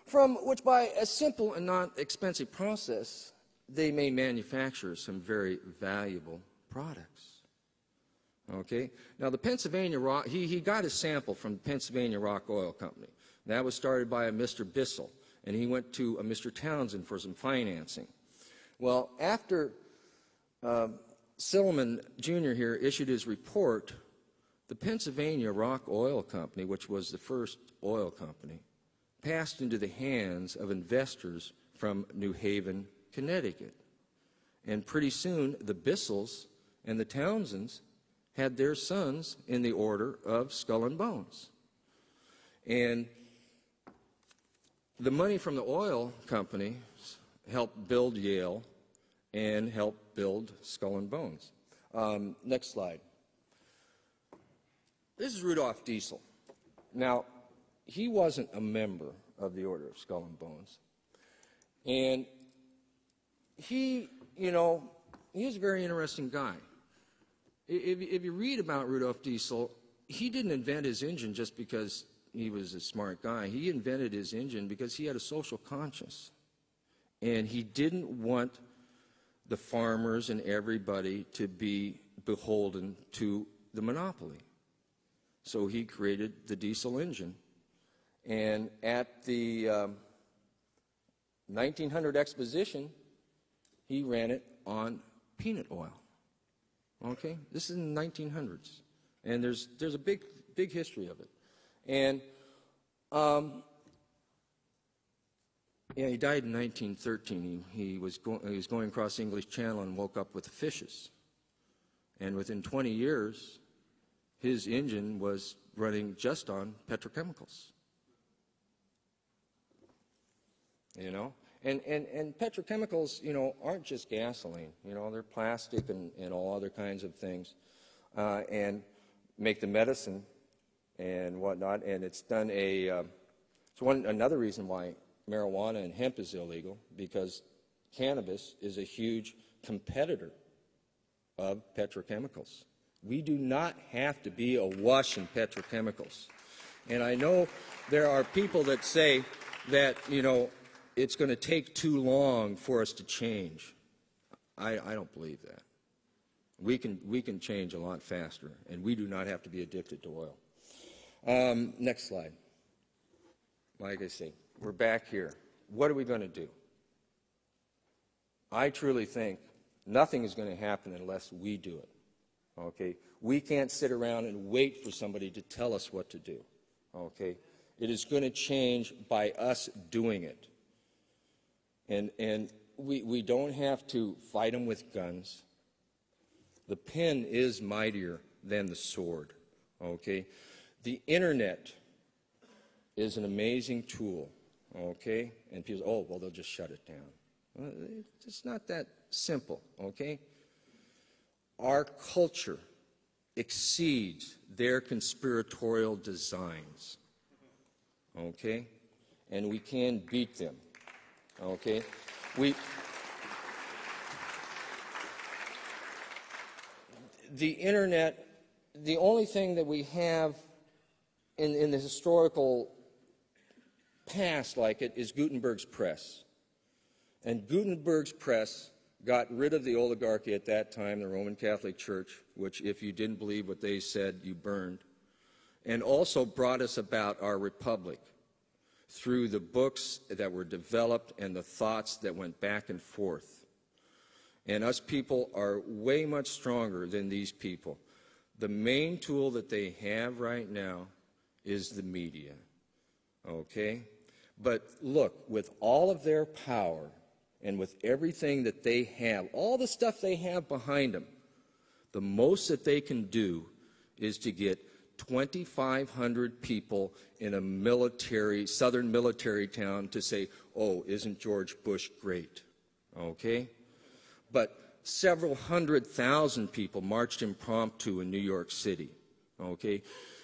from which by a simple and not expensive process, they may manufacture some very valuable products. Okay? Now, the Pennsylvania Rock, he got his sample from the Pennsylvania Rock Oil Company. That was started by a Mr. Bissell, and he went to a Mr. Townsend for some financing. Well, after Silliman Jr. here issued his report, the Pennsylvania Rock Oil Company, which was the first oil company, passed into the hands of investors from New Haven, Connecticut. And pretty soon, the Bissells and the Townsends had their sons in the order of Skull&Bones. And the money from the oil company helped build Yale and helped build Skull&Bones. Next slide. This is Rudolf Diesel. Now, he wasn't a member of the Order of Skull&Bones. And he, he was a very interesting guy. If you read about Rudolf Diesel, he didn't invent his engine just because he was a smart guy. He invented his engine because he had a social conscience. And he didn't want the farmers and everybody to be beholden to the monopoly. So he created the diesel engine. And at the 1900 exposition, he ran it on peanut oil. Okay? This is in the 1900s. And there's a big history of it. And he died in 1913. He was going across the English Channel and woke up with the fishes. And within 20 years, his engine was running just on petrochemicals. And petrochemicals, aren't just gasoline. They're plastic and all other kinds of things, and make the medicine and whatnot. And it's done another reason why marijuana and hemp is illegal, because cannabis is a huge competitor of petrochemicals. We do not have to be awash in petrochemicals. And I know there are people that say that, it's going to take too long for us to change. I don't believe that. We can change a lot faster, and we do not have to be addicted to oil. Next slide. Like I say, we're back here. What are we going to do? I truly think nothing is going to happen unless we do it. Okay? We can't sit around and wait for somebody to tell us what to do. Okay? It is going to change by us doing it. And we don't have to fight them with guns. The pen is mightier than the sword. Okay? The internet is an amazing tool. Okay? And people say, oh, well, they'll just shut it down. Well, it's not that simple. Okay? Our culture exceeds their conspiratorial designs. Okay? And we can beat them. Okay? The internet, the only thing that we have in the historical past like it is Gutenberg's press. And Gutenberg's press got rid of the oligarchy at that time, the Roman Catholic Church, which if you didn't believe what they said, you burned, and also brought us about our republic through the books that were developed and the thoughts that went back and forth. And us people are way much stronger than these people. The main tool that they have right now is the media. Okay? But look, with all of their power and with everything that they have, all the stuff they have behind them, the most that they can do is to get 2,500 people in a southern military town to say, oh, isn't George Bush great? Okay? But several 100,000 people marched impromptu in New York City. Okay?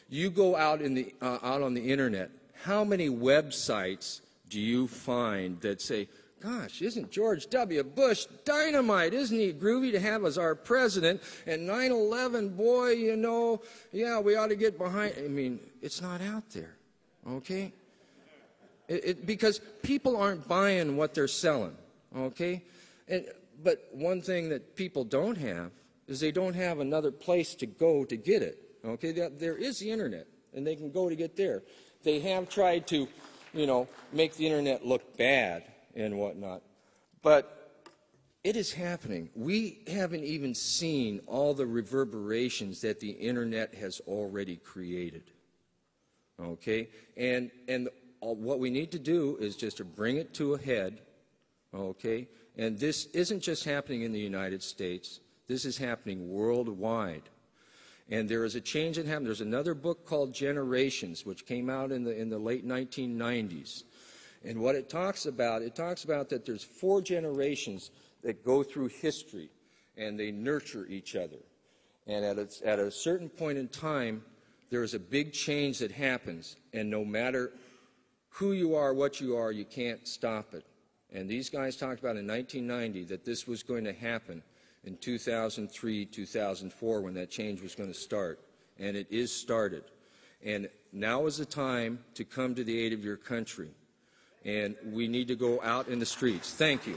You go out on the internet, how many websites do you find that say, gosh, isn't George W. Bush dynamite? Isn't he groovy to have as our president? And 9/11, boy, yeah, we ought to get behind. I mean, it's not out there, okay? Because people aren't buying what they're selling, okay? But one thing that people don't have is they don't have another place to go to get it, okay? There is the Internet, and they can go to get there. They have tried to, make the Internet look bad and whatnot, but it is happening. We haven't even seen all the reverberations that the Internet has already created, okay? And what we need to do is just to bring it to a head, okay? And this isn't just happening in the United States. This is happening worldwide. And there is a change that happened. There's another book called Generations, which came out in the late 1990s. And what it talks about that there's 4 generations that go through history, and they nurture each other. And at a certain point in time, there is a big change that happens, and no matter who you are, what you are, you can't stop it. And these guys talked about in 1990 that this was going to happen in 2003, 2004, when that change was going to start. And it is started. And now is the time to come to the aid of your country. And we need to go out in the streets. Thank you.